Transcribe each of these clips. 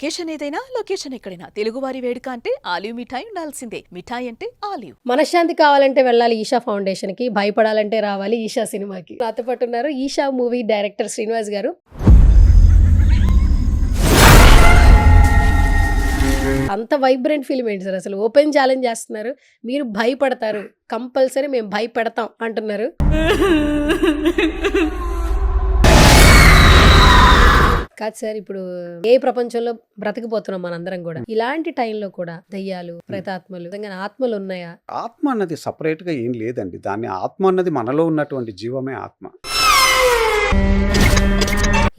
Occasion ఏదైనా location ఎక్కడైనా తెలుగువారి వేడుక అంటే ఆలివ్ మిఠాయి ఉండాల్సిందే. మిఠాయి అంటే ఆలివ్. మనశ్శాంతి కావాలంటే వెళ్ళాలి ఈషా ఫౌండేషన్ కి, భయపడాలంటే రావాలి ఈషా సినిమాకి. నాతో పాటు ఉన్నారు ఈషా మూవీ డైరెక్టర్ శ్రీనివాస్ గారు. అంత వైబ్రెంట్ ఫిల్మ్ ఏంటి సార్, అసలు ఓపెన్ ఛాలెంజ్ చేస్తున్నారు, మీరు భయపడతారు, కంపల్సరీ మేము భయపెడతాం అంటున్నారు. కాదు సార్, ఇప్పుడు ఏ ప్రపంచంలో బ్రతికిపోతున్నాం మనందరం కూడా, ఇలాంటి టైంలో కూడా దయ్యాలు, ప్రేతాత్మలు, నిజంగా ఆత్మలు ఉన్నాయా? ఆత్మ అన్నది సపరేట్ గా ఏం లేదండి. దాన్ని ఆత్మ అన్నది మనలో ఉన్నటువంటి జీవమే ఆత్మ.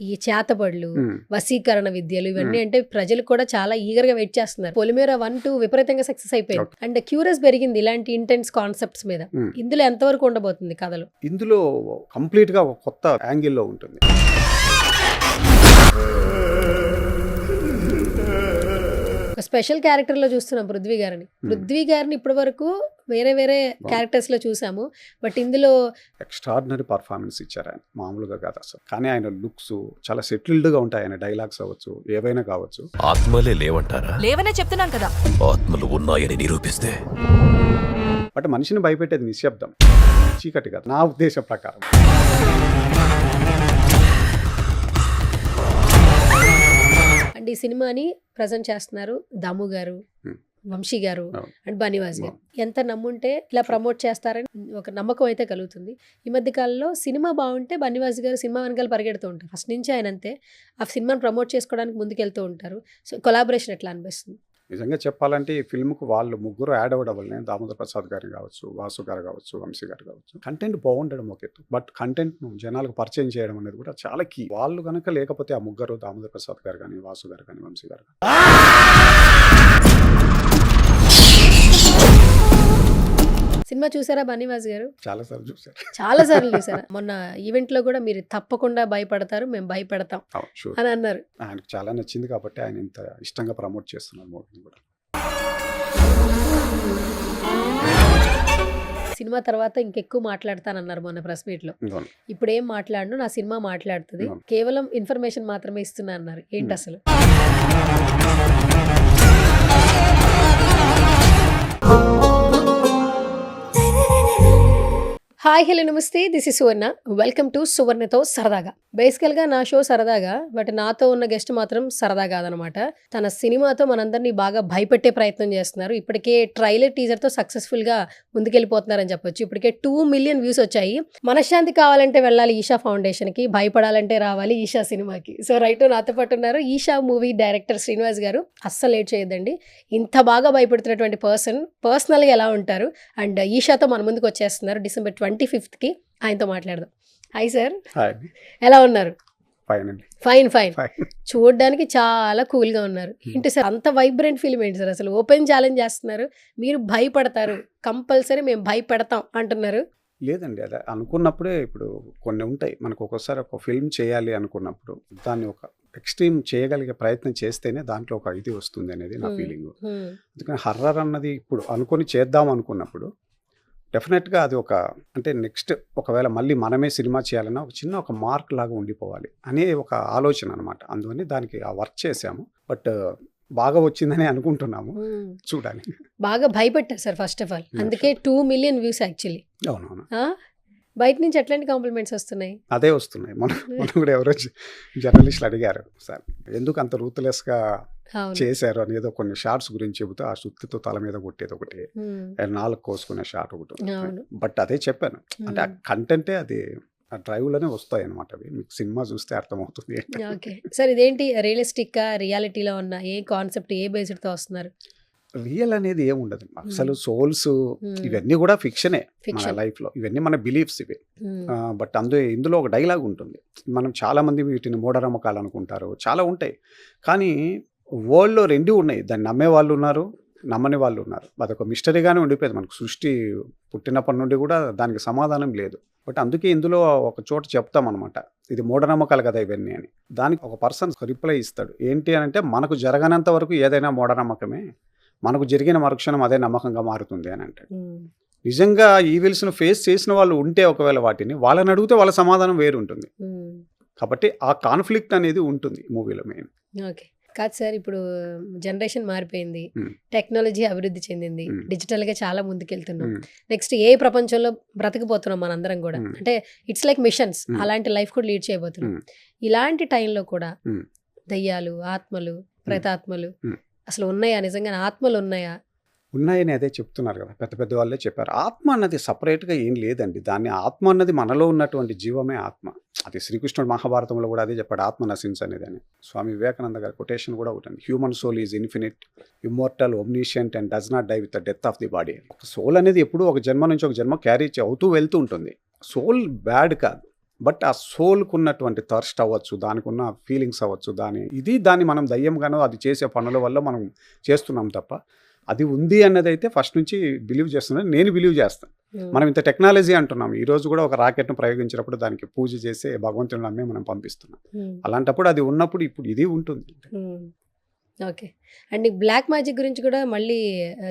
ఈ చేతబడులు, వశీకరణ విద్యలు, ఇవన్నీ అంటే ప్రజలు కూడా చాలా ఈగర్ గా వెయిట్ చేస్తున్నారు. పొలిమేర 1, 2 విపరీతంగా సక్సెస్ అయిపోయింది. అండ్ క్యూరియస్ పెరిగింది ఇలాంటి ఇంటెన్స్ కాన్సెప్ట్స్ మీద. ఇందులో ఎంతవరకు ఉండబోతుంది కథలు? ఇందులో కంప్లీట్ గా ఒక కొత్త యాంగిల్లో ఉంటుంది. ఒక స్పెషల్ క్యారెక్టర్ లో చూస్తున్నాం పృథ్వీ గారిని. పృథ్వీ గారిని ఇప్పటి వరకు వేరే వేరే క్యారెక్టర్స్ లో చూసాము, బట్ ఇందులో ఎక్స్ట్రాడినరీ పర్ఫార్మెన్స్ ఇచ్చారు ఆయన, మామూలుగా కాదు అసలు. కానీ ఆయన లుక్స్ చాలా సెటిల్డ్ గా ఉంటాయి. ఆయన డైలాగ్స్ అవ్వచ్చు, ఏవైనా కావచ్చు. ఆత్మలే లేవంటారా? లేవనే చెప్తున్నాను కదా. ఆత్మలు ఉన్నాయని నిరూపిస్తే బట్ మనిషిని భయపెట్టేది నిశ్శబ్దం, చీకటి కాదు, నా ఉద్దేశం ప్రకారం. అండ్ ఈ సినిమాని ప్రజెంట్ చేస్తున్నారు దాము గారు, వంశీ గారు అండ్ బనివాస్ గారు. ఎంత నమ్ముంటే ఇలా ప్రమోట్ చేస్తారని ఒక నమ్మకం అయితే కలుగుతుంది. ఈ మధ్య కాలంలో సినిమా బాగుంటే బనివాస్ గారు సినిమా వెనకాల పరిగెడుతూ ఉంటారు. ఫస్ట్ నుంచి ఆయన అంతే, ఆ సినిమాని ప్రమోట్ చేసుకోవడానికి ముందుకెళ్తూ ఉంటారు. సో కొలాబరేషన్ ఎట్లా అనిపిస్తుంది? నిజంగా చెప్పాలంటే ఈ ఫిల్మ్కు వాళ్ళు ముగ్గురు యాడ్ అవ్వడం వల్లనే, దామోదర్ ప్రసాద్ గారు కావచ్చు, వాసు గారు కావచ్చు, వంశీ గారు కావచ్చు, కంటెంట్ బాగుండడం ఒక ఎత్తు, బట్ కంటెంట్ను జనాలకు పరిచయం చేయడం అనేది కూడా చాలా కీ. వాళ్ళు కనుక లేకపోతే ఆ ముగ్గురు, దామోదర్ ప్రసాద్ గారు కానీ, వాసు గారు కానీ, వంశీ గారు కానీ. సినిమా చూసారా బనివాస్ గారు? చాలా సార్లు చూసారు. చాలా సార్లు చూసారా? మొన్న ఈవెంట్ లో కూడా మీరు తప్పకుండా భయపడతారు, మేము భయపెడతాం అని అన్నారు. ఆయనకు చాలా నచ్చింది కాబట్టి ఆయన ఇంత ఇష్టంగా ప్రమోట్ చేస్తున్నారు మూవీని కూడా. సినిమా తర్వాత ఇంకెక్కువ మాట్లాడతానన్నారు మొన్న ప్రెస్ మీట్ లో. ఇప్పుడు ఏం మాట్లాడను, నా సినిమా మాట్లాడుతుంది, కేవలం ఇన్ఫర్మేషన్ మాత్రమే ఇస్తున్నా అన్నారు. ఏంటి అసలు? హాయ్ హలో నమస్తే, this is Suvarna. Welcome to సువర్ణతో సరదాగా. బేసికల్గా నా షో సరదాగా, బట్ నాతో ఉన్న గెస్ట్ మాత్రం సరదా కాదనమాట. తన సినిమాతో మనందరినీ బాగా భయపెట్టే ప్రయత్నం చేస్తున్నారు. ఇప్పటికే ట్రైలర్ టీజర్తో సక్సెస్ఫుల్గా ముందుకెళ్ళిపోతున్నారని చెప్పొచ్చు. ఇప్పటికే 2 మిలియన్ వ్యూస్ వచ్చాయి. మనశ్శాంతి కావాలంటే వెళ్ళాలి ఈషా ఫౌండేషన్కి, భయపడాలంటే రావాలి ఈషా సినిమాకి. సో రైట్, నాతో పాటు ఉన్నారు ఈషా మూవీ డైరెక్టర్ శ్రీనివాస్ గారు. అస్సలు లేట్ చేయొద్దండి. ఇంత బాగా భయపెడుతున్నటువంటి పర్సనల్గా ఎలా ఉంటారు, అండ్ ఈషాతో మన ముందుకు వచ్చేస్తున్నారు December 25th. ఆయనతో మాట్లాడదాం. హాయ్ సార్, ఎలా ఉన్నారు? ఫైన్. చూడడానికి చాలా కూల్ గా ఉన్నారు. ఏంటి సార్ అంత వైబ్రెంట్ ఫిల్మ్ ఏంటి సార్, అసలు ఓపెన్ ఛాలెంజ్ చేస్తున్నారు, మీరు భయపడతారు, కంపల్సరీ మేము భయపెడతాం అంటున్నారు. లేదండి, అదే అనుకున్నప్పుడే. ఇప్పుడు కొన్ని ఉంటాయి మనకు, ఒక్కోసారి ఒక ఫిల్మ్ చేయాలి అనుకున్నప్పుడు దాన్ని ఒక ఎక్స్ట్రీమ్ చేయగలిగే ప్రయత్నం చేస్తేనే దాంట్లో ఒక ఇది వస్తుంది అనేది నా ఫీలింగ్. అందుకని హర్రర్ అన్నది ఇప్పుడు అనుకొని చేద్దాం అనుకున్నప్పుడు డెఫినెట్గా అది ఒక, అంటే నెక్స్ట్ ఒకవేళ మళ్ళీ మనమే సినిమా చేయాలన్నా ఒక చిన్న ఒక మార్క్ లాగా ఉండిపోవాలి అనే ఒక ఆలోచన అనమాట. అందువని దానికి ఆ వర్క్ చేసాము, బట్ బాగా వచ్చిందని అనుకుంటున్నాము. చూడాలి. బాగా భయపెట్టారు సార్ ఫస్ట్ ఆఫ్ ఆల్, అందుకే 2 మిలియన్ వ్యూస్ యాక్చువల్లీ. అవునవును. బయట నుంచి ఎట్లాంటి కాంప్లిమెంట్స్ వస్తున్నాయి? అదే వస్తున్నాయి. మనం కూడా ఎవరో జర్నలిస్టులు అడిగారు, సార్ ఎందుకు అంత రూత్లెస్గా చేశారు అని, ఏదో కొన్ని షార్ట్స్ గురించి చెబుతూ ఆ సుత్తితో తల మీద కొట్టేది ఒకటి, 4 కోసుకునే షార్ట్ ఒకటి. బట్ అదే చెప్పాను, అంటే ఆ కంటెంటే అది, ఆ డ్రైవ్లోనే వస్తాయి అనమాట. అవి మీకు సినిమా చూస్తే అర్థమవుతుంది. ఓకే సార్, ఇదేంటి రియలిస్టిక్ రియాలిటీలో ఉన్న ఏ కాన్సెప్ట్, ఏ బేస్డ్తో వస్తున్నారు? రియల్ అనేది ఏముండదు అసలు. సోల్స్ ఇవన్నీ కూడా ఫిక్షనే మన లైఫ్లో, ఇవన్నీ మన బిలీఫ్స్ ఇవి. బట్ ఇందులో ఒక డైలాగ్ ఉంటుంది. మనం చాలా మంది వీటిని మూఢనమ్మకాలు అనుకుంటారు, చాలా ఉంటాయి. కానీ వరల్డ్లో 2 ఉన్నాయి, దాన్ని నమ్మే వాళ్ళు ఉన్నారు, నమ్మని వాళ్ళు ఉన్నారు. అదొక మిస్టరీగానే ఉండిపోయింది మనకు. సృష్టి పుట్టినప్పటి నుండి కూడా దానికి సమాధానం లేదు. బట్ అందుకే ఇందులో ఒక చోట చెప్తాం అనమాట, ఇది మూఢనమ్మకాలు కదా ఇవన్నీ అని. దానికి ఒక పర్సన్ రిప్లై ఇస్తాడు, ఏంటి అని అంటే, మనకు జరగనంత వరకు ఏదైనా మూఢనమ్మకమే, మనకు జరిగిన మరుక్షణం అదే నమ్మకంగా మారుతుంది అని అంటాడు. నిజంగా ఈవిల్స్ను ఫేస్ చేసిన వాళ్ళు ఉంటే ఒకవేళ వాటిని, వాళ్ళని అడిగితే వాళ్ళ సమాధానం వేరు ఉంటుంది. కాబట్టి ఆ కాన్ఫ్లిక్ట్ అనేది ఉంటుంది మూవీలో మెయిన్. ఓకే, కాదు సార్, ఇప్పుడు జనరేషన్ మారిపోయింది, Hmm. టెక్నాలజీ అభివృద్ధి చెందింది, Hmm. డిజిటల్గా చాలా ముందుకెళ్తున్నాం. Hmm. నెక్స్ట్ ఏ ప్రపంచంలో బ్రతకపోతున్నాం మనందరం కూడా, Hmm. అంటే ఇట్స్ లైక్ మిషన్స్, Hmm. అలాంటి లైఫ్ కూడా లీడ్ చేయబోతున్నాం. Hmm. ఇలాంటి టైంలో కూడా Hmm. దయ్యాలు, ఆత్మలు, ప్రేతాత్మలు Hmm. అసలు ఉన్నాయా? నిజంగా ఆత్మలు ఉన్నాయా? ఉన్నాయని అదే చెప్తున్నారు కదా, పెద్ద పెద్ద వాళ్ళే చెప్పారు. ఆత్మ అన్నది సపరేట్గా ఏం లేదండి. దాన్ని ఆత్మ అన్నది మనలో ఉన్నటువంటి జీవమే ఆత్మ. అది శ్రీకృష్ణుడు మహాభారతంలో కూడా అదే చెప్పాడు, ఆత్మ నశిన్స్ అనేది అని. స్వామి వివేకానంద గారి కొటేషన్ కూడా ఉంటుంది, human soul is infinite, immortal, omniscient and does not die with the death of the body. Soul అనేది ఎప్పుడూ ఒక జన్మ నుంచి ఒక జన్మ క్యారీ అవుతూ వెళ్తూ ఉంటుంది. సోల్ బ్యాడ్ కాదు, బట్ ఆ సోల్కు ఉన్నటువంటి థర్స్ట్ అవ్వచ్చు, దానికి ఉన్న ఫీలింగ్స్ అవ్వచ్చు, దాన్ని మనం దయ్యంగానో అది చేసే పనుల వల్ల మనం చేస్తున్నాం తప్ప, అది ఉంది అన్నది అయితే ఫస్ట్ నుంచి బిలీవ్ చేస్తున్నాను, నేను బిలీవ్ చేస్తాను. మనం ఇంత టెక్నాలజీ అంటున్నాం, ఈ రోజు కూడా ఒక రాకెట్ను ప్రయోగించినప్పుడు దానికి పూజ చేసి భగవంతుని నమ్మే మనం పంపిస్తున్నాం. అలాంటప్పుడు అది ఉన్నప్పుడు ఇప్పుడు ఇది ఉంటుంది. ఓకే. అండ్ బ్లాక్ మ్యాజిక్ గురించి కూడా మళ్ళీ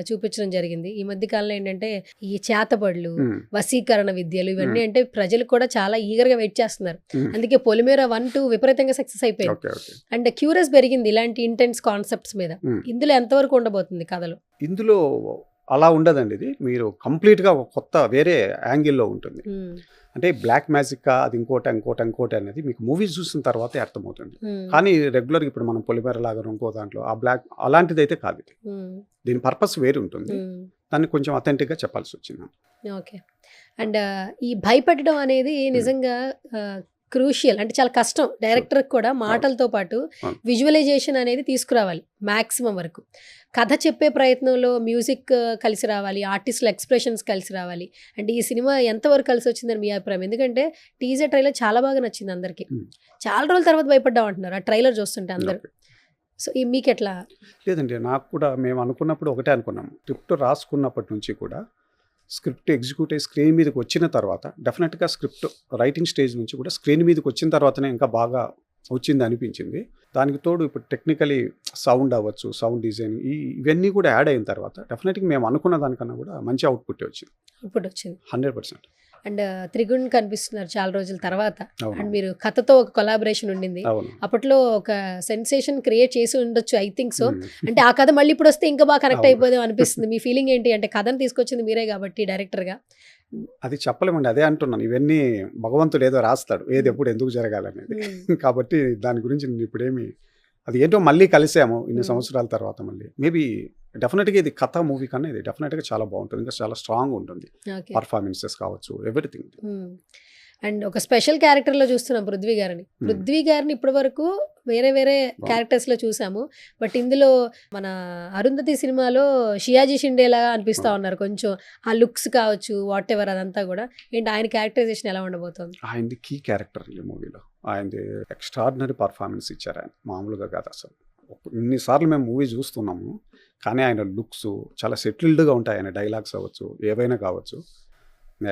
చూపించడం జరిగింది ఈ మధ్య కాలంలో. ఏంటంటే ఈ చేతబడులు, వశీకరణ విద్యలు, ఇవన్నీ అంటే ప్రజలు కూడా చాలా ఈగర్గా వెయిట్ చేస్తున్నారు. అందుకే పొలిమేర 1, 2 విపరీతంగా సక్సెస్ అయిపోయింది. Okay okay. అండ్ క్యూరియస్ పెరిగింది ఇలాంటి ఇంటెన్స్ కాన్సెప్ట్స్ మీద. ఇందులో ఎంతవరకు ఉండబోతుంది కథలు? ఇందులో అలా ఉండదండి. ఇది మీరు కంప్లీట్గా ఒక కొత్త వేరే యాంగిల్లో ఉంటుంది. అంటే బ్లాక్ మ్యాజిక్ అది ఇంకోటి అనేది మీకు మూవీస్ చూసిన తర్వాతే అర్థమవుతుంది. కానీ రెగ్యులర్గా ఇప్పుడు మనం పొలిమేర లాగా ఇంకో దాంట్లో ఆ బ్లాక్ అలాంటిది అయితే కాదు. ఇది దీని పర్పస్ వేరు ఉంటుంది, దాన్ని కొంచెం అథెంటిక్గా చెప్పాల్సి వచ్చింది. ఓకే. అండ్ ఈ భయపెట్టడం అనేది నిజంగా క్రూషియల్, అంటే చాలా కష్టం డైరెక్టర్కి కూడా. మాటలతో పాటు విజువలైజేషన్ అనేది తీసుకురావాలి మ్యాక్సిమం వరకు. కథ చెప్పే ప్రయత్నంలో మ్యూజిక్ కలిసి రావాలి, ఆర్టిస్టుల ఎక్స్ప్రెషన్స్ కలిసి రావాలి. అంటే ఈ సినిమా ఎంతవరకు కలిసి వచ్చిందని మీ అభిప్రాయం? ఎందుకంటే టీజర్ ట్రైలర్ చాలా బాగా నచ్చింది అందరికీ. చాలా రోజుల తర్వాత భయపడ్డాం అంటున్నారు ఆ ట్రైలర్ చూస్తుంటే అందరూ. సో మీకు ఎట్లా? లేదండి, నాకు కూడా మేము అనుకున్నప్పుడు ఒకటే అనుకున్నాము. స్క్రిప్ట్ రాసుకున్నప్పటి నుంచి కూడా స్క్రిప్ట్ ఎగ్జిక్యూట్ అయ్యి స్క్రీన్ మీదకి వచ్చిన తర్వాత డెఫినెట్గా స్క్రిప్ట్ రైటింగ్ స్టేజ్ నుంచి కూడా స్క్రీన్ మీదకి వచ్చిన తర్వాతనే ఇంకా బాగా వచ్చింది అనిపించింది. దానికి తోడు ఇప్పుడు టెక్నికలీ సౌండ్ అవ్వచ్చు, సౌండ్ డిజైన్, ఇవన్నీ కూడా యాడ్ అయిన తర్వాత డెఫినెట్గా మేము అనుకున్న దానికన్నా కూడా మంచి అవుట్పుట్ వచ్చింది. 100%. అండ్ త్రిగుణ్ కనిపిస్తున్నారు చాలా రోజుల తర్వాత. అండ్ మీరు కథతో ఒక కొలాబరేషన్ ఉండింది, అప్పట్లో ఒక సెన్సేషన్ క్రియేట్ చేసి ఉండొచ్చు ఐ థింక్ సో. అంటే ఆ కథ మళ్ళీ ఇప్పుడు వస్తే ఇంకా బాగా కనెక్ట్ అయిపోదాం అనిపిస్తుంది. మీ ఫీలింగ్ ఏంటి? అంటే కథను తీసుకొచ్చింది మీరే కాబట్టి డైరెక్టర్గా. అది చెప్పలేమండి, అదే అంటున్నాను. ఇవన్నీ భగవంతుడు ఏదో రాస్తాడు, ఏది ఎప్పుడు ఎందుకు జరగాలనేది. కాబట్టి దాని గురించి నేను ఇప్పుడేమి, అది ఏంటో మళ్ళీ కలిసాము ఇన్ని సంవత్సరాల తర్వాత. మళ్ళీ మేబీ డెఫినెట్గా ఇది కథ మూవీ కన్నా ఇది డెఫినెట్గా చాలా బాగుంటుంది, ఇంకా చాలా స్ట్రాంగ్ ఉంటుంది. పర్ఫార్మెన్సెస్ కావచ్చు, ఎవ్రీథింగ్. అండ్ ఒక స్పెషల్ క్యారెక్టర్లో చూస్తున్నాం పృథ్వీ గారిని ఇప్పటి వరకు వేరే వేరే క్యారెక్టర్స్లో చూసాము. బట్ ఇందులో మన అరుంధతి సినిమాలో షియాజీ షిండేలా అనిపిస్తూ ఉన్నారు కొంచెం. ఆ లుక్స్ కావచ్చు, వాట్ ఎవర్, అదంతా కూడా. ఏంటి ఆయన క్యారెక్టరైజేషన్ ఎలా ఉండబోతుంది? ఆయనది కీ క్యారెక్టర్ ఈ మూవీలో. ఆయనది ఎక్స్ట్రాడినరీ పర్ఫార్మెన్స్ ఇచ్చారు ఆయన, మామూలుగా కాదు అసలు. ఇన్నిసార్లు మేము మూవీ చూస్తున్నాము, కానీ ఆయన లుక్స్ చాలా సెటిల్డ్గా ఉంటాయి. ఆయన డైలాగ్స్ అవ్వచ్చు, ఏవైనా కావచ్చు,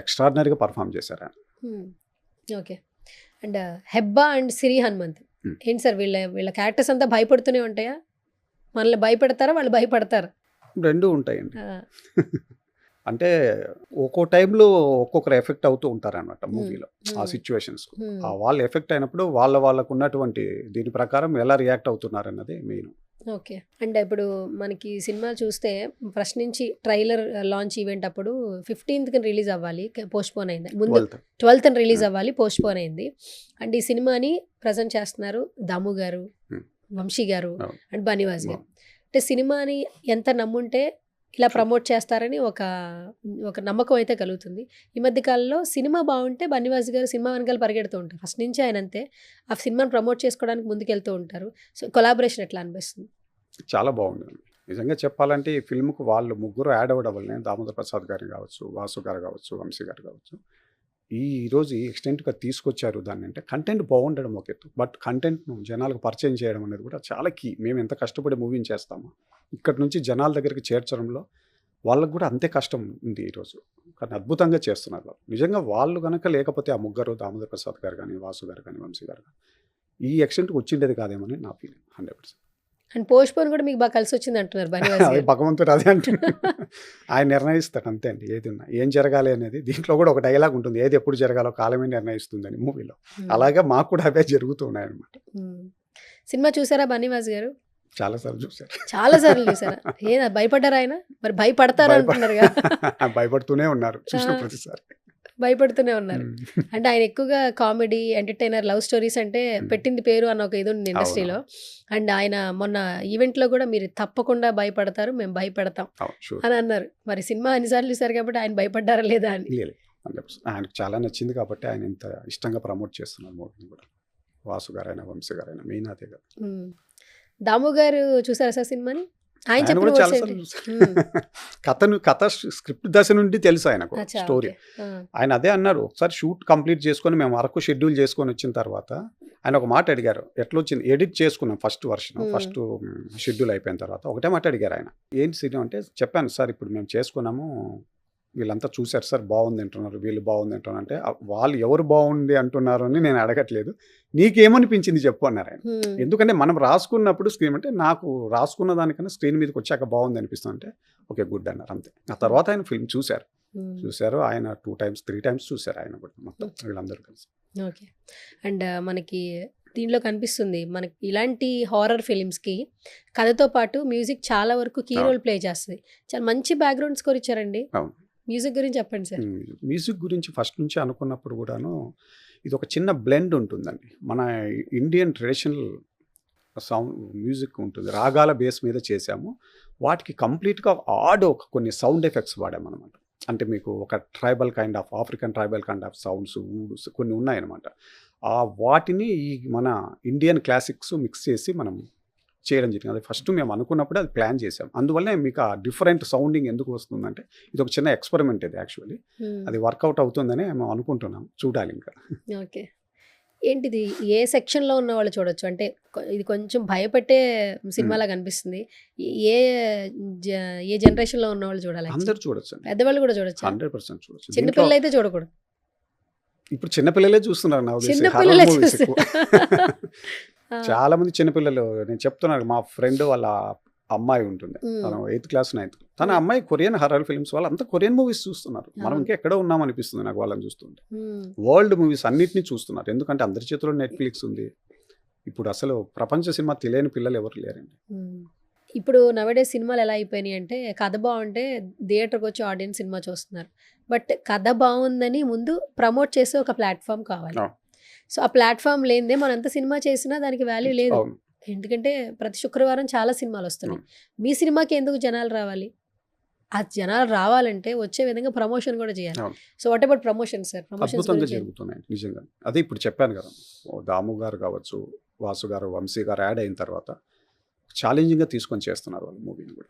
ఎక్స్ట్రాడినరీగా పర్ఫామ్ చేశారు ఆయన. ఓకే. అండ్ హెబ్బా అండ్ సిరి హనుమంత్ ఏంటి సార్, వీళ్ళ క్యారెక్టర్స్ అంతా భయపడుతూనే ఉంటాయా? మనల్ని భయపెడతారా, వాళ్ళు భయపడతారా? రెండూ ఉంటాయండి. అంటే ఒక్కో టైంలో ఒక్కొక్కరు ఎఫెక్ట్ అవుతూ ఉంటారన్నమాట మూవీలో. ఆ సిచ్యువేషన్స్ వాళ్ళు ఎఫెక్ట్ అయినప్పుడు వాళ్ళకు ఉన్నటువంటి దీని ప్రకారం ఎలా రియాక్ట్ అవుతున్నారు అన్నది మెయిన్. ఓకే. అంటే ఇప్పుడు మనకి సినిమా చూస్తే ఫస్ట్ నుంచి ట్రైలర్ లాంచ్ ఈవెంట్ అప్పుడు 15th రిలీజ్ అవ్వాలి, పోస్ట్పోన్ అయింది. ముందు 12th రిలీజ్ అవ్వాలి, పోస్ట్పోన్ అయింది. అండ్ ఈ సినిమాని ప్రజెంట్ చేస్తున్నారు దాము గారు, వంశీ గారు అండ్ బనివాస్ గారు. అంటే సినిమాని ఎంత నమ్ముంటే ఇలా ప్రమోట్ చేస్తారని ఒక నమ్మకం అయితే కలుగుతుంది. ఈ మధ్య కాలంలో సినిమా బాగుంటే బన్నివాస్ గారు సినిమా వెనకాల పరిగెడుతూ ఉంటారు. ఫస్ట్ నుంచి ఆయన అంతే, ఆ సినిమాని ప్రమోట్ చేసుకోవడానికి ముందుకెళ్తూ ఉంటారు. సో కొలాబరేషన్ ఎట్లా అనిపిస్తుంది? చాలా బాగుంది నిజంగా చెప్పాలంటే. ఈ ఫిల్మ్కు వాళ్ళు ముగ్గురు యాడ్ అవ్వడం వల్లనే, దామోదర్ ప్రసాద్ గారు కావచ్చు, వాసు గారు కావచ్చు, వంశీ గారు కావచ్చు, ఈరోజు ఈ ఎక్స్టెంట్గా తీసుకొచ్చారు దాన్ని. అంటే కంటెంట్ బాగుండడం ఒక ఎత్తు, బట్ కంటెంట్ను జనాలకు పరిచయం చేయడం అనేది కూడా చాలా కీ. మేము ఎంత కష్టపడి మూవీని చేస్తామో ఇక్కడ నుంచి జనాల దగ్గరికి చేర్చడంలో వాళ్ళకు కూడా అంతే కష్టం ఉంది ఈరోజు. కానీ అద్భుతంగా చేస్తున్నారు వాళ్ళు. నిజంగా వాళ్ళు కనుక లేకపోతే ఆ ముగ్గురు, దామోదర్ ప్రసాద్ గారు కానీ, వాసు గారు కానీ, వంశీ గారు కానీ, ఈ ఎక్స్టెంట్కి వచ్చిండేది కాదేమని నా ఫీలింగ్ 100%. అండ్ పోస్ట్పోన్ కూడా మీకు బాగా కలిసి వచ్చింది అంటున్నారు బనివాస్ గారు. భగవంతుడు అదే అంటున్నారు, ఆయన నిర్ణయిస్తాడు అంతే అండి. ఏది ఉన్నా ఏం జరగాలి అనేది దీంట్లో కూడా ఒక డైలాగ్ ఉంటుంది, ఏది ఎప్పుడు జరగాలో కాలమే నిర్ణయిస్తుందని మూవీలో. అలాగే మాకు కూడా అవే జరుగుతూ ఉన్నాయన్నమాట. సినిమా చూసారా బనివాస్ గారు? చాలా సార్లు చూశారు. చాలా సార్లు చూసారా? ఏనా భయపడ్డారా ఆయన? మరి భయపడతారా అంటున్నారుగా? భయపడుతూనే ఉన్నారు చూసిన ఆ. ప్రతిసారి. భయపడుతూనే ఉన్నారు. అంటే ఆయన ఎక్కువగా కామెడీ, ఎంటర్టైనర్, లవ్ స్టోరీస్ అంటే పెట్టింది పేరు అన్న ఒక ఇది ఉంది ఇండస్ట్రీలో. అండ్ ఆయన మొన్న ఈవెంట్లో కూడా మీరు తప్పకుండా భయపడతారు, మేము భయపెడతాం అని అన్నారు. మరి సినిమా అన్నిసార్లు చూసారు కాబట్టి ఆయన భయపడ్డారా లేదా అని? లేదు, ఆయనకు చాలా నచ్చింది కాబట్టి ఆయన ఇంత ఇష్టంగా ప్రమోట్ చేస్తున్నారు మూవీని కూడా. వాసు గారైనా వంశీ గారైనా మెయిన్ అదే కదా. దాము గారు చూసారా సార్ సినిమాని? ఆయన ఆయన చెప్పిన కూడా words చాలా ఏంటి? సార్లు కథ స్క్రిప్ట్ దశ నుండి తెలుసు ఆయనకు అచ్చా, స్టోరీ. ఓకే. ఆయన అదే అన్నారు, ఒకసారి షూట్ కంప్లీట్ చేసుకొని మేము వరకు షెడ్యూల్ చేసుకొని వచ్చిన తర్వాత ఆయన ఒక మాట అడిగారు, ఎట్లా వచ్చింది ఎడిట్ చేసుకున్నాం ఫస్ట్ వర్షన్, ఫస్ట్ షెడ్యూల్ అయిపోయిన తర్వాత ఒకటే మాట అడిగారు ఆయన, ఏంటి సినిమా అంటే చెప్పాను సార్ ఇప్పుడు మేము చేసుకున్నాము, వీళ్ళంతా చూశారు సార్ బాగుంది అంటున్నారు, వీళ్ళు బాగుంది అంటున్నారు అంటే వాళ్ళు ఎవరు బాగుంది అంటున్నారు అని నేను అడగట్లేదు, నీకేమనిపించింది చెప్పు అన్నారు ఆయన. ఎందుకంటే మనం రాసుకున్నప్పుడు స్క్రీన్ అంటే నాకు రాసుకున్న దానికన్నా స్క్రీన్ మీదకి వచ్చాక బాగుంది అనిపిస్తుంది అంటే ఓకే గుడ్ అన్నారు అంతే. ఆ తర్వాత ఆయన ఫిల్మ్ చూశారు, ఆయన 2 times 3 times చూశారు ఆయన కూడా మొత్తం వీళ్ళందరూ కలిసి. ఓకే. అండ్ మనకి దీనిలో కనిపిస్తుంది మనకి ఇలాంటి హారర్ ఫిలిమ్స్కి కథతో పాటు మ్యూజిక్ చాలా వరకు కీ రోల్ ప్లే చేస్తుంది. చాలా మంచి బ్యాక్గ్రౌండ్ స్కోర్ ఇచ్చారండి. అవును. మ్యూజిక్ గురించి చెప్పండి సార్. మ్యూజిక్ గురించి ఫస్ట్ నుంచి అనుకున్నప్పుడు కూడాను ఇది ఒక చిన్న బ్లెండ్ ఉంటుందండి. మన ఇండియన్ ట్రెడిషనల్ సౌండ్ మ్యూజిక్ ఉంటుంది, రాగాల బేస్ మీద చేసాము, వాటికి కంప్లీట్గా ఒక కొన్ని సౌండ్ ఎఫెక్ట్స్ వాడామన్నమాట. అంటే మీకు ఒక tribal kind of African tribal kind of sounds ఊడ్స్ కొన్ని ఉన్నాయన్నమాట. వాటిని ఈ మన ఇండియన్ క్లాసిక్స్ మిక్స్ చేసి మనం చేయడం జరిగింది. అది ఫస్ట్ మేము అనుకున్నప్పుడు అది ప్లాన్ చేసాం. అందువల్లే మీకు ఆ డిఫరెంట్ సౌండింగ్ ఎందుకు వస్తుందంటే ఇది ఒక చిన్న ఎక్స్పెరిమెంట్ ఇది యాక్చువల్లీ. అది వర్కౌట్ అవుతుందని మేము అనుకుంటున్నాం, చూడాలి ఇంకా. ఓకే. ఏంటిది ఏ సెక్షన్లో ఉన్న వాళ్ళు చూడొచ్చు? అంటే ఇది కొంచెం భయపెట్టే సినిమాలా కనిపిస్తుంది. ఏ ఏ జనరేషన్లో ఉన్న వాళ్ళు చూడాలి? అందరు చూడొచ్చు, పెద్దవాళ్ళు కూడా చూడొచ్చు, 100% చూడొచ్చు. చిన్నపిల్లలు అయితే చూడకూడదు. ఇప్పుడు చిన్నపిల్లలే చూస్తున్నారు నా ఉద్దేశం, చిన్నపిల్లలే horror movies ఎక్కువ. చాలా మంది చిన్నపిల్లలు, నేను చెప్తున్నాను మా ఫ్రెండ్ వాళ్ళ అమ్మాయి ఉంటుంది, తను 8th class 9th, తన అమ్మాయి కొరియన్ హర్రర్ ఫిల్మ్స్ వాళ్ళు అంతా కొరియన్ మూవీస్ చూస్తున్నారు. మనం ఇంకా ఎక్కడ ఉన్నాం అనిపిస్తుంది నాకు వాళ్ళని చూస్తుంటే. వరల్డ్ మూవీస్ అన్నిటినీ చూస్తున్నారు, ఎందుకంటే అందరి చేతిలో నెట్ఫ్లిక్స్ ఉంది. ఇప్పుడు అసలు ప్రపంచ సినిమా తెలియని పిల్లలు ఎవరు లేరండి. ఇప్పుడు నవడే సినిమాలు ఎలా అయిపోయినాయి అంటే కథ బాగుంటే థియేటర్కి వచ్చి ఆడియన్స్ సినిమా చూస్తున్నారు. బట్ కథ బాగుందని ముందు ప్రమోట్ చేసే ఒక ప్లాట్ఫామ్ కావాలి. సో ఆ ప్లాట్ఫామ్ లేనిదే మనం ఎంత సినిమా చేసినా దానికి వాల్యూ లేదు. ఎందుకంటే ప్రతి శుక్రవారం చాలా సినిమాలు వస్తున్నాయి. మీ సినిమాకి ఎందుకు జనాలు రావాలి? ఆ జనాలు రావాలంటే వచ్చే విధంగా ప్రమోషన్ కూడా చేయాలి. So what about promotion sir? అద్భుతంగా జరుగుతున్నాయి నిజంగా. అదే ఇప్పుడు చెప్పాను కదా, దాము గారు కావచ్చు, వాసు గారు, వంశీ గారు యాడ్ అయిన తర్వాత ఛాలెంజింగ్గా తీసుకొని చేస్తున్నారు వాళ్ళు మూవీని కూడా.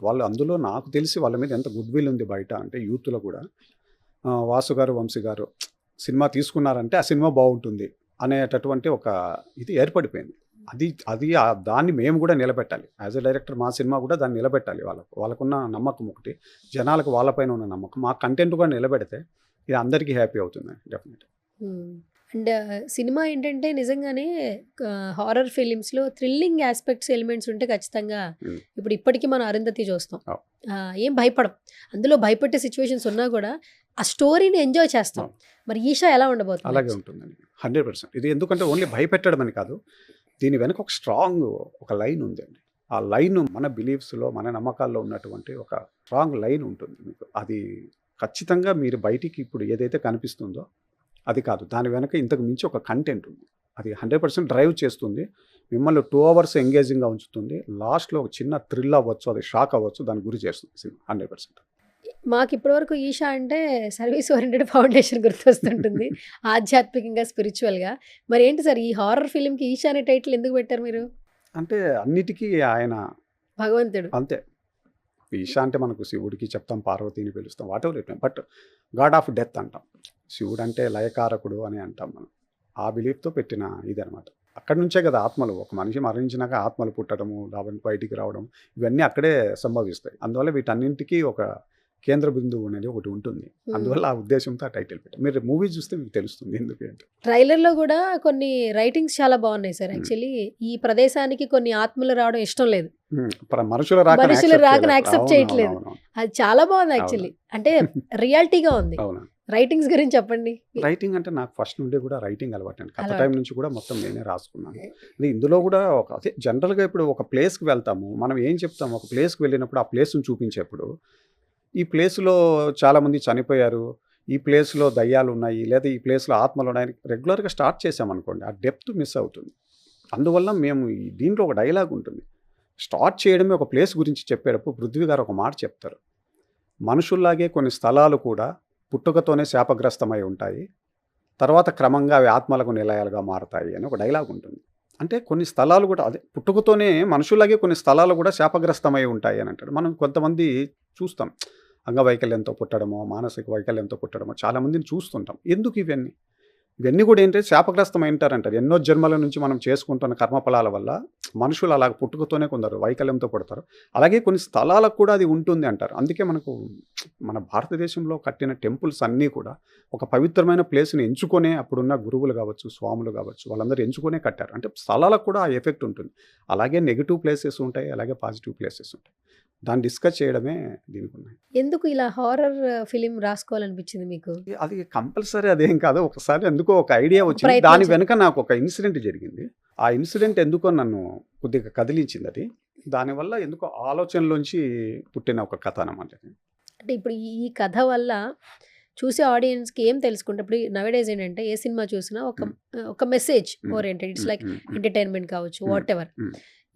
వాళ్ళు అందులో నాకు తెలిసి వాళ్ళ మీద ఎంత గుడ్ విల్ ఉంది బయట అంటే యూత్లో కూడా. వాసు గారు, వంశీ గారు సినిమా తీసుకున్నారంటే ఆ సినిమా బాగుంటుంది అనేటటువంటి ఒక ఇది ఏర్పడిపోయింది. అది దాన్ని మేము కూడా నిలబెట్టాలి. యాజ్ ఎ డైరెక్టర్ మా సినిమా కూడా దాన్ని నిలబెట్టాలి. వాళ్ళకున్న నమ్మకం ఒకటి, జనాలకు వాళ్ళపైన ఉన్న నమ్మకం, మా కంటెంట్ కూడా నిలబెడితే ఇది అందరికీ హ్యాపీ అవుతుంది డెఫినెట్. అండ్ సినిమా ఏంటంటే నిజంగానే హారర్ ఫిలిమ్స్లో థ్రిల్లింగ్ ఆస్పెక్ట్స్ ఎలిమెంట్స్ ఉంటే ఖచ్చితంగా ఇప్పుడు ఇప్పటికీ మనం అరుంధతి చూస్తాం, ఏం భయపడం. అందులో భయపెట్టే సిచ్యువేషన్స్ ఉన్నా కూడా ఆ స్టోరీని ఎంజాయ్ చేస్తాం. మరి ఈషా ఎలా ఉండబోతుంది? అలాగే ఉంటుందండి 100%. ఇది ఎందుకంటే ఓన్లీ భయపెట్టడం అని కాదు, దీని వెనక ఒక స్ట్రాంగ్ ఒక లైన్ ఉందండి. ఆ లైన్ మన బిలీఫ్స్లో, మన నమ్మకాల్లో ఉన్నటువంటి ఒక స్ట్రాంగ్ లైన్ ఉంటుంది మీకు. అది ఖచ్చితంగా మీరు బయటికి ఇప్పుడు ఏదైతే కనిపిస్తుందో అది కాదు, దాని వెనక ఇంతకు మించి ఒక కంటెంట్ ఉంది. అది 100% డ్రైవ్ చేస్తుంది మిమ్మల్ని. 2 hours ఎంగేజింగ్గా ఉంచుతుంది. లాస్ట్లో ఒక చిన్న థ్రిల్ అవ్వచ్చు, అది షాక్ అవ్వచ్చు, దాన్ని గురి చేస్తుంది సినిమా 100%. మాకు ఇప్పటివరకు ఈషా అంటే సర్వీస్ ఓరియంటెడ్ ఫౌండేషన్ గుర్తొస్తుంటుంది, ఆధ్యాత్మికంగా, స్పిరిచువల్గా. మరి ఏంటి సార్ ఈ హారర్ ఫిలింకి ఈషా అనే టైటిల్ ఎందుకు పెట్టారు మీరు? అంటే అన్నిటికీ ఆయన భగవంతుడు అంతే. ఈషా అంటే మనకు శివుడికి చెప్తాం, పార్వతిని పిలుస్తాం, what ever it, but God of death అంటాం. శివుడు అంటే లయకారకుడు అని అంటాం మనం. ఆ బిలీఫ్తో పెట్టిన ఇది అనమాట. అక్కడి నుంచే కదా ఆత్మలు, ఒక మనిషి మరణించినాక ఆత్మలు పుట్టడము, బయటికి రావడం, ఇవన్నీ అక్కడే సంభవిస్తాయి. అందువల్ల వీటన్నింటికి ఒక కేంద్ర బిందువు అనేది ఒకటి ఉంటుంది. అందువల్ల ఆ ఉద్దేశంతో ఆ టైటిల్ పెట్టారు. మీరు మూవీ చూస్తే మీకు తెలుస్తుంది ఎందుకు అంటే. ట్రైలర్లో కూడా కొన్ని రైటింగ్స్ చాలా బాగున్నాయి సార్. యాక్చువల్లీ ఈ ప్రదేశానికి కొన్ని ఆత్మలు రావడం ఇష్టం లేదు, మనుషుల రాకని యాక్సెప్ట్ చేయట్లేదు. అది చాలా బాగుంది యాక్చువల్లీ, అంటే రియాలిటీగా ఉంది. రైటింగ్స్ గురించి చెప్పండి. రైటింగ్ అంటే నాకు ఫస్ట్ నుండి కూడా రైటింగ్ అలవాటు అండి. కథ అలవాటు. టైం నుంచి కూడా మొత్తం నేనే రాసుకున్నాను. అంటే ఇందులో కూడా అదే జనరల్గా ఇప్పుడు ఒక ప్లేస్కి వెళ్తాము, మనం ఏం చెప్తాము, ఒక ప్లేస్కి వెళ్ళినప్పుడు ఆ ప్లేస్ని చూపించేప్పుడు ఈ ప్లేస్లో చాలామంది చనిపోయారు, ఈ ప్లేస్లో దయ్యాలు ఉన్నాయి, లేదా ఈ ప్లేస్లో ఆత్మలు ఉన్నాయని రెగ్యులర్గా స్టార్ట్ చేసామనుకోండి, ఆ డెప్త్ మిస్ అవుతుంది. అందువల్ల మేము దీంట్లో ఒక డైలాగ్ ఉంటుంది. స్టార్ట్ చేయడమే ఒక ప్లేస్ గురించి చెప్పేటప్పుడు పృథ్వీ గారు ఒక మాట చెప్తారు. మనుషుల్లాగే కొన్ని స్థలాలు కూడా పుట్టుకతోనే శాపగ్రస్తమై ఉంటాయి, తర్వాత క్రమంగా అవి ఆత్మలకు నిలయాలుగా మారతాయి అని ఒక డైలాగ్ ఉంటుంది. అంటే కొన్ని స్థలాలు కూడా అదే పుట్టుకతోనే మనుషుల్లాగే కొన్ని స్థలాలు కూడా శాపగ్రస్తమై ఉంటాయి అని అంటాడు. మనం కొంతమంది చూస్తాం, అంగవైకల్యంతో పుట్టడమో మానసిక వైకల్యంతో పుట్టడమో చాలామందిని చూస్తుంటాం. ఎందుకు ఇవన్నీ కూడా ఏంటంటే శాపగ్రస్తమై ఉంటారంటారు. ఎన్నో జన్మల నుంచి మనం చేసుకుంటున్న కర్మఫలాల వల్ల మనుషులు అలాగ పుట్టుకతోనే కొందరు వైకల్యంతో పుడతారు. అలాగే కొన్ని స్థలాలకు కూడా అది ఉంటుంది అంటారు. అందుకే మనకు మన భారతదేశంలో కట్టిన టెంపుల్స్ అన్నీ కూడా ఒక పవిత్రమైన ప్లేస్ని ఎంచుకొనే అప్పుడున్న గురువులు కావచ్చు, స్వాములు కావచ్చు, వాళ్ళందరూ ఎంచుకొనే కట్టారు. అంటే స్థలాలకు కూడా ఆ ఎఫెక్ట్ ఉంటుంది. అలాగే నెగిటివ్ ప్లేసెస్ ఉంటాయి, అలాగే పాజిటివ్ ప్లేసెస్ ఉంటాయి. దాన్ని డిస్కస్ చేయడమే దీనికి ఉన్నాయి. ఎందుకు ఇలా హారర్ ఫిలిం రాసుకోవాలనిపించింది మీకు? అది కంపల్సరీ అదేం కాదు. ఒకసారి ఎందుకో ఒక ఐడియా వచ్చింది. ప్రయత్నం దాని చే- వెనుక నాకు ఒక ఇన్సిడెంట్ జరిగింది. ఆ ఇన్సిడెంట్ ఎందుకో నన్ను కొద్దిగా కదిలించింది. అది దానివల్ల ఎందుకో ఆలోచనలోంచి పుట్టిన ఒక కథ అన్నమాట. అంటే ఇప్పుడు ఈ కథ వల్ల చూసే ఆడియన్స్కి ఏం తెలుసుకుంటే, ఇప్పుడు నవేడేస్ ఏంటంటే ఏ సినిమా చూసినా ఒక message oriented, it's like entertainment కావచ్చు, వాట్ ఎవర్.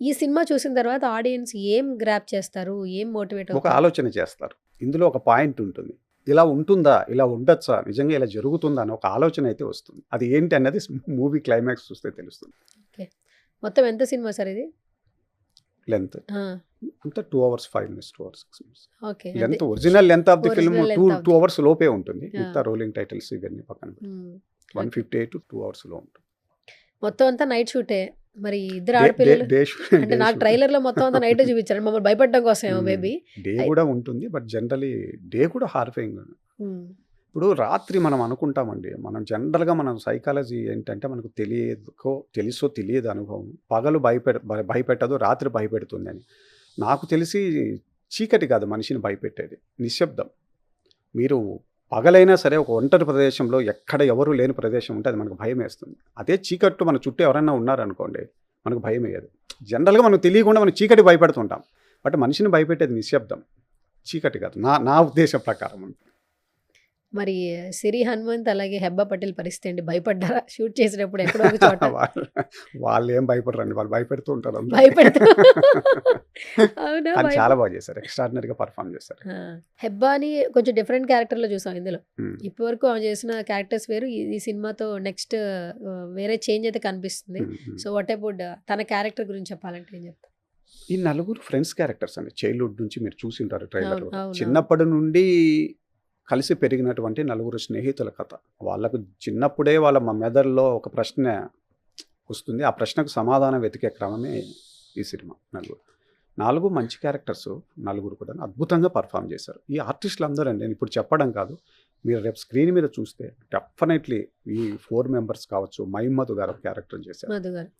ఈ సినిమా చూసిన తర్వాత ఆడియన్స్ ఏం గ్రాప్ చేస్తారు, ఏం మోటివేట్ ఒక అవుతారు? ఆలోచన చేస్తారు. ఇందులో ఒక పాయింట్ ఉంటుంది. ఇలా ఉంటుందా, ఇలా ఉండొచ్చా, నిజంగా ఇలా జరుగుతుందా అని ఒక ఆలోచన అయితే వస్తుంది. అది ఏంటి అన్నది మూవీ క్లైమాక్స్ చూస్తే తెలుస్తుంది. మొత్తం ఎంత సినిమా సార్ ఇది? లెంత్ అంతా 2 hours 5 minutes, 2 hours 6 minutes. Okay. Length original length of the film Original length of 2 the- hours లోపే ఉంటుంది. Yeah. మిగతా రోలింగ్ టైటిల్స్ ఇవన్నీ పక్కన 158 to 2 hours లో ఉంటుంది. మొత్తం అంతా నైట్ షూటే. మరి ఇద్దరు ఆడపిల్లలు అంటే నాకు ట్రైలర్ లో మొత్తం అంతా నైట్ చూపించారు, మమ్మల్ని భయపడడం కోసమేమో మేబీ. డే కూడా ఉంటుంది, బట్ జనరలీ డే కూడా హార్ఫింగ్. ఇప్పుడు రాత్రి మనం అనుకుంటామండి, మనం జనరల్గా మనం సైకాలజీ ఏంటంటే మనకు తెలుసో తెలియదు అనుభవం. పగలు భయపెట్టదు, రాత్రి భయపెడుతుంది అని. నాకు తెలిసి చీకటి కాదు మనిషిని భయపెట్టేది, నిశ్శబ్దం. మీరు పగలైనా సరే ఒక ఒంటరి ప్రదేశంలో ఎక్కడ ఎవరు లేని ప్రదేశం ఉంటే అది మనకు భయం వేస్తుంది. అదే చీకట్టు మన చుట్టూ ఎవరైనా ఉన్నారనుకోండి, మనకు భయం వేయదు. జనరల్గా మనకు తెలియకుండా మనం చీకటి భయపెడుతుంటాం, బట్ మనిషిని భయపెట్టేది నిశ్శబ్దం, చీకటి కాదు, నా ఉద్దేశం ప్రకారం. మరి సిరి హనుమంత్ అలాగే హెబ్బా పటేల్ పరిస్థితి అండి, భయపడ్డారా షూట్ చేసేటప్పుడు ఎక్కడో ఒక చోట? వాళ్ళు ఏం భయపడరండి, వాళ్ళు భయపెడుతూ ఉంటారు అందరూ. భయపెడుతూ అవునా? కానీ చాలా బాగా చేశారు, ఎక్స్ట్రాడినరీగా పర్ఫామ్ చేశారు. హెబ్బాని కొంచెం డిఫరెంట్ క్యారెక్టర్ లో చూసాం ఇందులో. Hmm. ఇప్పటి వరకు ఆమె చేసిన క్యారెక్టర్స్ వేరు, ఈ సినిమాతో నెక్స్ట్ వేరే చేంజ్ అయితే కనిపిస్తుంది. సో వాట్ అబౌట్ తన క్యారెక్టర్ గురించి చెప్పాలంటే ఏం చెప్తారు? ఈ నలుగురు ఫ్రెండ్స్ క్యారెక్టర్స్ అండి. చైల్డ్హుడ్ నుంచి మీరు చూసింటారు ట్రైలర్. అవును, అవును. చిన్నప్పటి నుండి కలిసి పెరిగినటువంటి నలుగురు స్నేహితుల కథ. వాళ్ళకు చిన్నప్పుడే వాళ్ళ మెదడులో ఒక ప్రశ్న వస్తుంది, ఆ ప్రశ్నకు సమాధానం వెతికే క్రమమే ఈ సినిమా. నాలుగు మంచి క్యారెక్టర్స్, నలుగురు కూడా అద్భుతంగా పర్ఫామ్ చేశారు. ఈ ఆర్టిస్టులు అందరూ అండి, నేను ఇప్పుడు చెప్పడం కాదు, మీరు రేపు స్క్రీన్ మీద చూస్తే డెఫినెట్లీ ఈ 4 members కావచ్చు. మైమధు గారు క్యారెక్టర్ చేశారు, మధు గారు,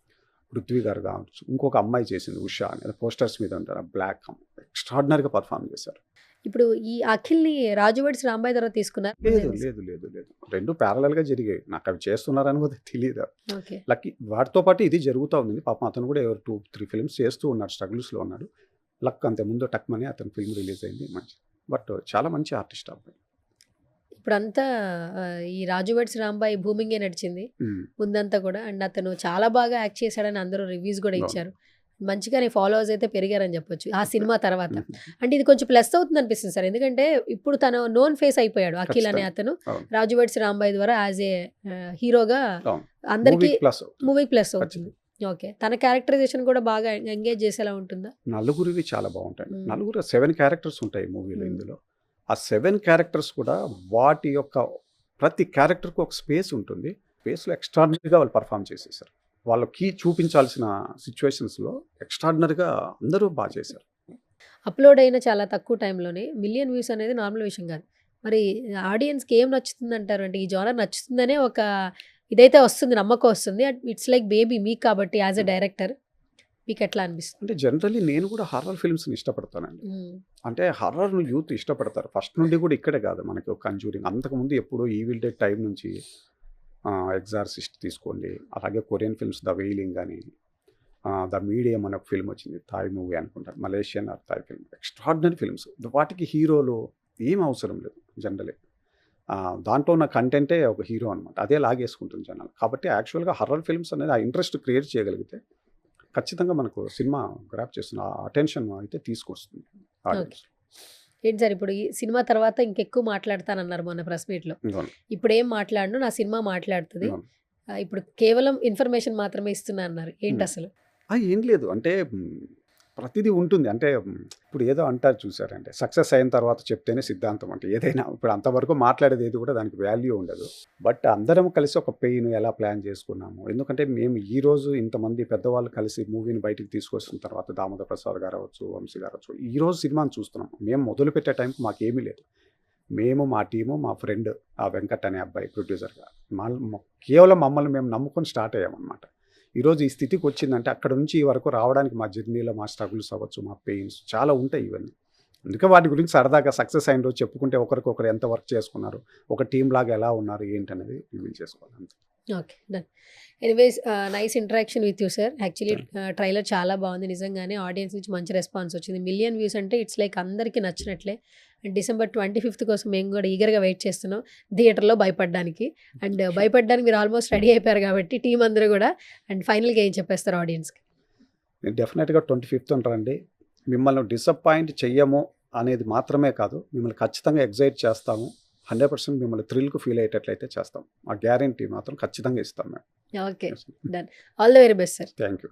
పృథ్వీ గారు కావచ్చు, ఇంకొక అమ్మాయి చేసింది ఉషా అని, పోస్టర్స్ మీద ఉంటారు, బ్లాక్ ఎక్స్ట్రాడినరీగా పర్ఫామ్ చేశారు. ఇప్పుడు ఈ అఖిల్ని రాజువడ్స్ రాంబాయ్ తర్వాత తీసుకున్నారు. లేదు లేదు లేదు లేదు, రెండు ప్యారలల్గా జరిగాయి. నాకు అవి చేస్తున్నారని కూడా తెలియదు. ఓకే. లక్కీ వాటితో పాటు ఇది జరుగుతూ ఉంది. పాపం అతను కూడా 2-3 films చేస్తూ ఉన్నాడు, స్ట్రగుల్స్లో ఉన్నాడు. లక్ అంతే, ముందు టక్మని అతని ఫిల్మ్ రిలీజ్ అయింది, మంచి. బట్ చాలా మంచి ఆర్టిస్ట్ అబ్బాయి. ఇప్పుడంతా ఈ రాజువడ్స్ రాంబాయ్ భూమింగే నడిచింది ముందంతా కూడా. అండ్ అతను చాలా బాగా యాక్ట్ చేశాడని అందరూ రివ్యూస్ కూడా ఇచ్చారు. మంచిగానే ఫాలోవర్స్ అయితే పెరిగారని చెప్పొచ్చు ఆ సినిమా తర్వాత. అంటే ఇది కొంచెం ప్లస్ అవుతుంది అనిపిస్తుంది సార్, ఎందుకంటే ఇప్పుడు తను నోన్ ఫేస్ అయిపోయాడు అఖిల్ అనే అతను. రాజువడ్స్ రాంబాయ్ ద్వారా యాజ్ ఏ హీరోగా అందరికి మూవీ ప్లస్ అవుతుంది. ఓకే. తన క్యారెక్టరైజేషన్ కూడా బాగా ఎంగేజ్ చేసేలా ఉంటుందా? నలుగురివి చాలా బాగుంటాయి. నలుగురు 7 characters ఉంటాయి మూవీలో. ఇందులో ఆ 7 characters కూడా వాటి యొక్క ప్రతి క్యారెక్టర్కి ఒక స్పేస్ ఉంటుంది. స్పేస్లో ఎక్స్ట్రాడినరీగా వాళ్ళు పర్ఫామ్ చేసేసారు. వాళ్ళకి చూపించాల్సిన సిచ్యువేషన్స్లో ఎక్స్ట్రాడినరీగా అందరూ బాగా చేశారు. అప్లోడ్ అయిన చాలా తక్కువ టైంలోనే 1 million వ్యూస్ అనేది నార్మల్ విషయం కాదు. మరి ఆడియన్స్కి ఏం నచ్చుతుంది అంటారు? అంటే ఈ జానర్ నచ్చుతుందనే ఒక ఇదైతే వస్తుంది, నమ్మకం వస్తుంది. ఇట్స్ లైక్ బేబీ మీకు కాబట్టి యాజ్ ఎ డైరెక్టర్ మీకు ఎట్లా అనిపిస్తుంది? అంటే జనరల్లీ నేను కూడా హారర్ ఫిల్మ్స్ని ఇష్టపడతానండి. అంటే హారర్ యూత్ ఇష్టపడతారు ఫస్ట్ నుండి కూడా. ఇక్కడే కాదు మనకి కంజూరింగ్, అంతకుముందు ఎప్పుడో ఈవిల్ డెడ్ టైం నుంచి ఎగ్జార్సిస్ట్ తీసుకోండి, అలాగే కొరియన్ ఫిల్మ్స్ ద వెయిలింగ్ అని, ద మీడియం అనే ఒక ఫిల్మ్ వచ్చింది, థాయ్ మూవీ అనుకుంటారు, Malaysian or Thai film, extraordinary films. వాటికి హీరోలు ఏం అవసరం లేదు జనరలీ. దాంట్లో ఉన్న కంటెంటే ఒక హీరో అనమాట, అదే లాగేసుకుంటుంది జనాలు. కాబట్టి యాక్చువల్గా హర్రర్ ఫిల్మ్స్ అనేది ఆ ఇంట్రెస్ట్ క్రియేట్ చేయగలిగితే ఖచ్చితంగా మనకు సినిమా గ్రాప్ చేస్తున్న అటెన్షన్ అయితే తీసుకొస్తుంది ఆడియన్స్. ఏంటి సార్ ఇప్పుడు ఈ సినిమా తర్వాత ఇంకెక్కువ మాట్లాడతానన్నారు మొన్న ప్రెస్ మీట్లో. ఇప్పుడు ఏం మాట్లాడను, నా సినిమా మాట్లాడుతుంది, ఇప్పుడు కేవలం ఇన్ఫర్మేషన్ మాత్రమే ఇస్తున్నా అన్నారు. ఏంటి అసలు? ఏం లేదు అంటే ప్రతిదీ ఉంటుంది. అంటే ఇప్పుడు ఏదో అంటారు చూసారంటే, సక్సెస్ అయిన తర్వాత చెప్తేనే సిద్ధాంతం అంటే ఏదైనా. ఇప్పుడు అంతవరకు మాట్లాడేది ఏది కూడా దానికి వాల్యూ ఉండదు. బట్ అందరం కలిసి ఒక పెయిన్ ఎలా ప్లాన్ చేసుకున్నాము, ఎందుకంటే మేము ఈరోజు ఇంతమంది పెద్దవాళ్ళు కలిసి మూవీని బయటికి తీసుకొస్తున్న తర్వాత, దామోదర్ ప్రసాద్ గారు అవ్వచ్చు, వంశీ గారు అవ్వచ్చు, ఈరోజు సినిమాని చూస్తున్నాం. మేము మొదలుపెట్టే టైంకి మాకేమీ లేదు. మేము, మా టీము, మా ఫ్రెండ్ ఆ వెంకట్ అనే అబ్బాయి ప్రొడ్యూసర్గా, కేవలం మమ్మల్ని మేము నమ్ముకొని స్టార్ట్ అయ్యామన్నమాట. ఈరోజు ఈ స్థితికి వచ్చిందంటే అక్కడ నుంచి ఈ వరకు రావడానికి మా జర్నీలో మా స్ట్రగుల్స్ అవ్వచ్చు, మా పెయిన్స్ చాలా ఉంటాయి ఇవన్నీ. అందుకే వాటి గురించి సరదాగా సక్సెస్ అయిన రోజు చెప్పుకుంటే ఒకరికొకరు ఎంత వర్క్ చేసుకున్నారు, ఒక టీం లాగా ఎలా ఉన్నారు ఏంటనేది రివీల్ చేసుకోవాలి అంతే. Okay, done. Anyways nice interaction with you sir. Actually trailer చాలా బాగుంది, నిజంగానే ఆడియన్స్ నుంచి మంచి రెస్పాన్స్ వచ్చింది. 1 million వ్యూస్ అంటే ఇట్స్ లైక్ అందరికీ నచ్చినట్లే. అండ్ December 25th కోసం మేము కూడా ఈగర్గా వెయిట్ చేస్తున్నాం థియేటర్లో భయపడడానికి. అండ్ భయపడడానికి మీరు ఆల్మోస్ట్ రెడీ అయిపోయారు కాబట్టి టీం అందరూ కూడా. అండ్ ఫైనల్గా ఏం చెప్పేస్తారు ఆడియన్స్కి? నేను డెఫినెట్గా 25th ఉంటారండి. మిమ్మల్ని డిసప్పాయింట్ చెయ్యము అనేది మాత్రమే కాదు, మిమ్మల్ని ఖచ్చితంగా ఎగ్జైట్ చేస్తాము. 100% మిమ్మల్ని థ్రిల్కు ఫీల్ అయ్యేటట్లయితే చేస్తాం. ఆ గ్యారంటీ మాత్రం ఖచ్చితంగా ఇస్తాం మేము. Okay, done. All the very best sir. Thank you.